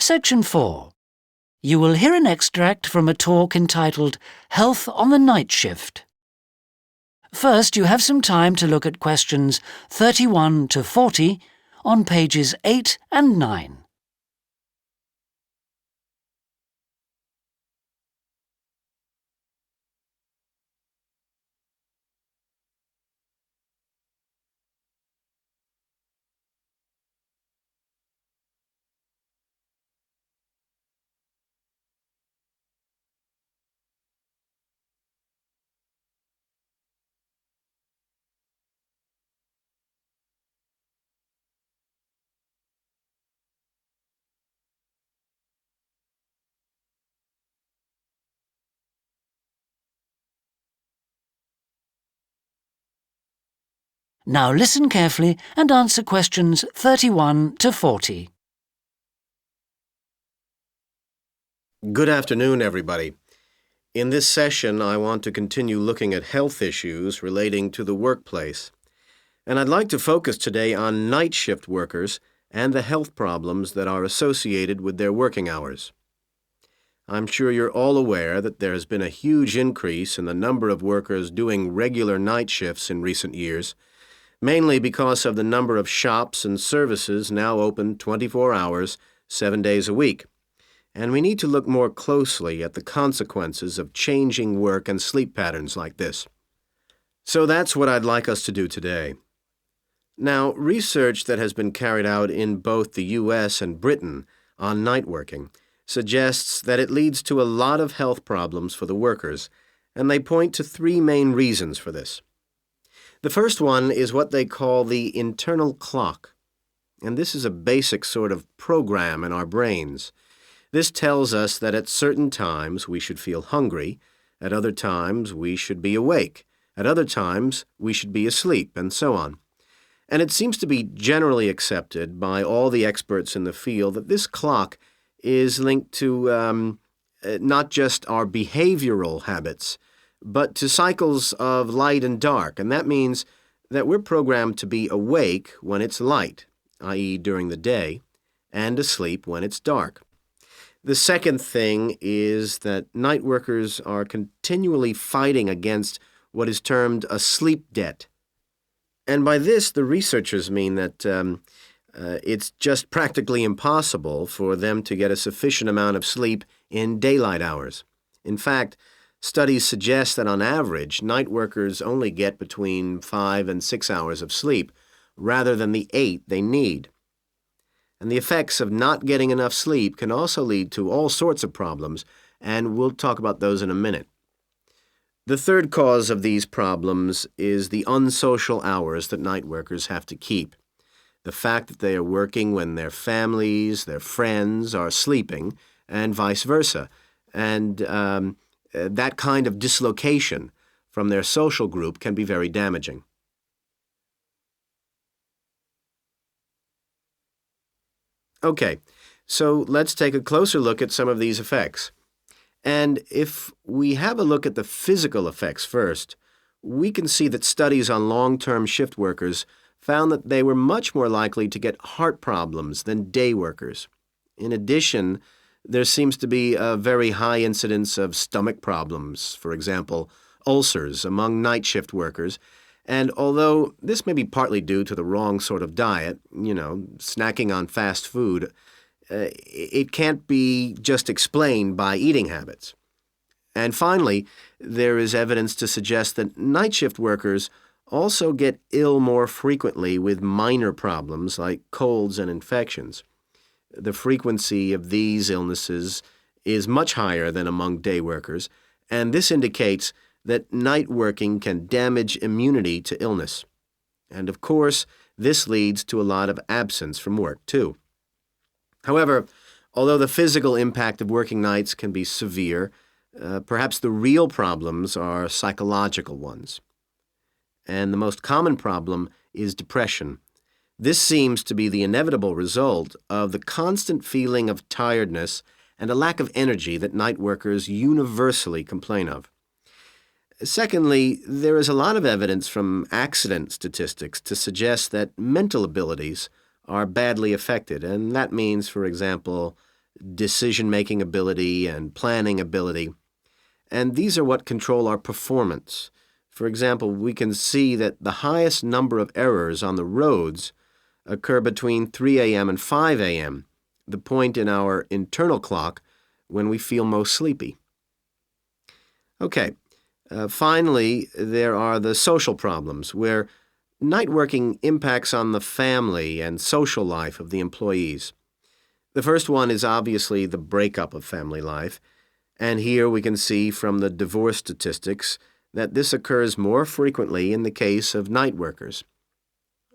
Section 4. You will hear an extract from a talk entitled Health on the Night Shift. First, you have some time to look at questions 31 to 40 on pages 8 and 9. Now listen carefully and answer questions 31 to 40. Good afternoon, everybody. In this session, I want to continue looking at health issues relating to the workplace. And I'd like to focus today on night shift workers and the health problems that are associated with their working hours. I'm sure you're all aware that there has been a huge increase in the number of workers doing regular night shifts in recent years, mainly because of the number of shops and services now open 24 hours, 7 days a week. And we need to look more closely at the consequences of changing work and sleep patterns like this. So that's what I'd like us to do today. Now, research that has been carried out in both the U.S. and Britain on night working suggests that it leads to a lot of health problems for the workers, and they point to three main reasons for this. The first one is what they call the internal clock, and this is a basic sort of program in our brains. This tells us that at certain times we should feel hungry, at other times we should be awake, at other times we should be asleep, and so on. And it seems to be generally accepted by all the experts in the field that this clock is linked to not just our behavioral habits, but to cycles of light and dark, and that means that we're programmed to be awake when it's light, i.e. during the day, and asleep when it's dark. The second thing is that night workers are continually fighting against what is termed a sleep debt. And by this, the researchers mean that it's just practically impossible for them to get a sufficient amount of sleep in daylight hours. In fact, studies suggest that on average, night workers only get between 5 and 6 hours of sleep, rather than the 8 they need. And the effects of not getting enough sleep can also lead to all sorts of problems, and we'll talk about those in a minute. The third cause of these problems is the unsocial hours that night workers have to keep. The fact that they are working when their families, their friends are sleeping, and vice versa. And that kind of dislocation from their social group can be very damaging. Okay, so let's take a closer look at some of these effects. And if we have a look at the physical effects first, we can see that studies on long-term shift workers found that they were much more likely to get heart problems than day workers. In addition, there seems to be a very high incidence of stomach problems, for example, ulcers among night shift workers, and although this may be partly due to the wrong sort of diet, snacking on fast food, it can't be just explained by eating habits. And finally, there is evidence to suggest that night shift workers also get ill more frequently with minor problems like colds and infections. The frequency of these illnesses is much higher than among day workers, and this indicates that night working can damage immunity to illness. And of course, this leads to a lot of absence from work, too. However, although the physical impact of working nights can be severe, perhaps the real problems are psychological ones. And the most common problem is depression. This seems to be the inevitable result of the constant feeling of tiredness and a lack of energy that night workers universally complain of. Secondly, there is a lot of evidence from accident statistics to suggest that mental abilities are badly affected, and that means, for example, decision-making ability, and planning ability. And these are what control our performance. For example, we can see that the highest number of errors on the roads occur between 3 a.m. and 5 a.m., the point in our internal clock when we feel most sleepy. Okay, finally, there are the social problems, where night working impacts on the family and social life of the employees. The first one is obviously the breakup of family life, and here we can see from the divorce statistics that this occurs more frequently in the case of night workers.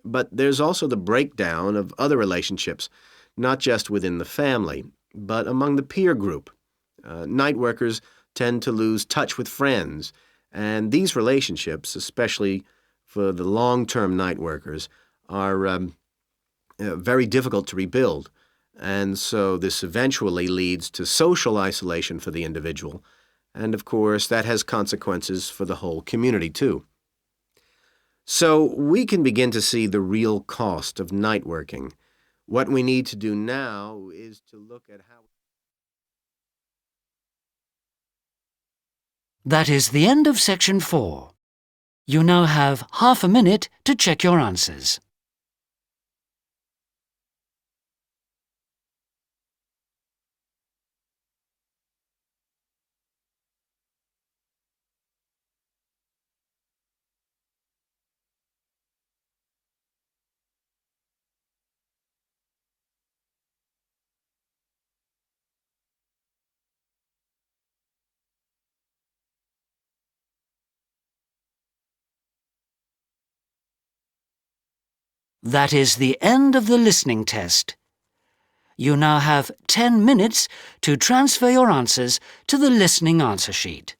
But there's also the breakdown of other relationships, not just within the family, but among the peer group. Night workers tend to lose touch with friends, and these relationships, especially for the long-term night workers, are very difficult to rebuild. And so this eventually leads to social isolation for the individual, and of course that has consequences for the whole community too. So we can begin to see the real cost of night working. What we need to do now is to look at how... That is the end of section 4. You now have half a minute to check your answers. That is the end of the listening test. You now have 10 minutes to transfer your answers to the listening answer sheet.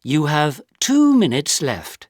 You have 2 minutes left.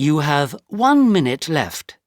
You have 1 minute left.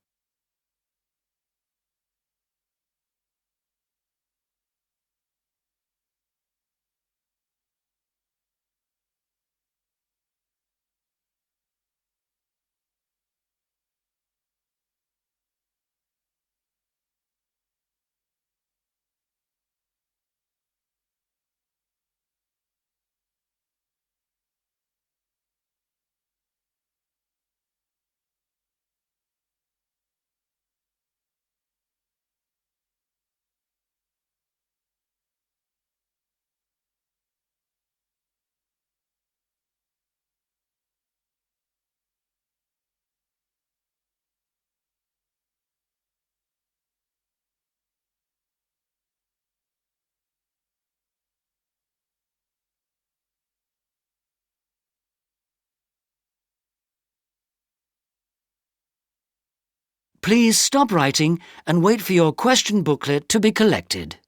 Please stop writing and wait for your question booklet to be collected.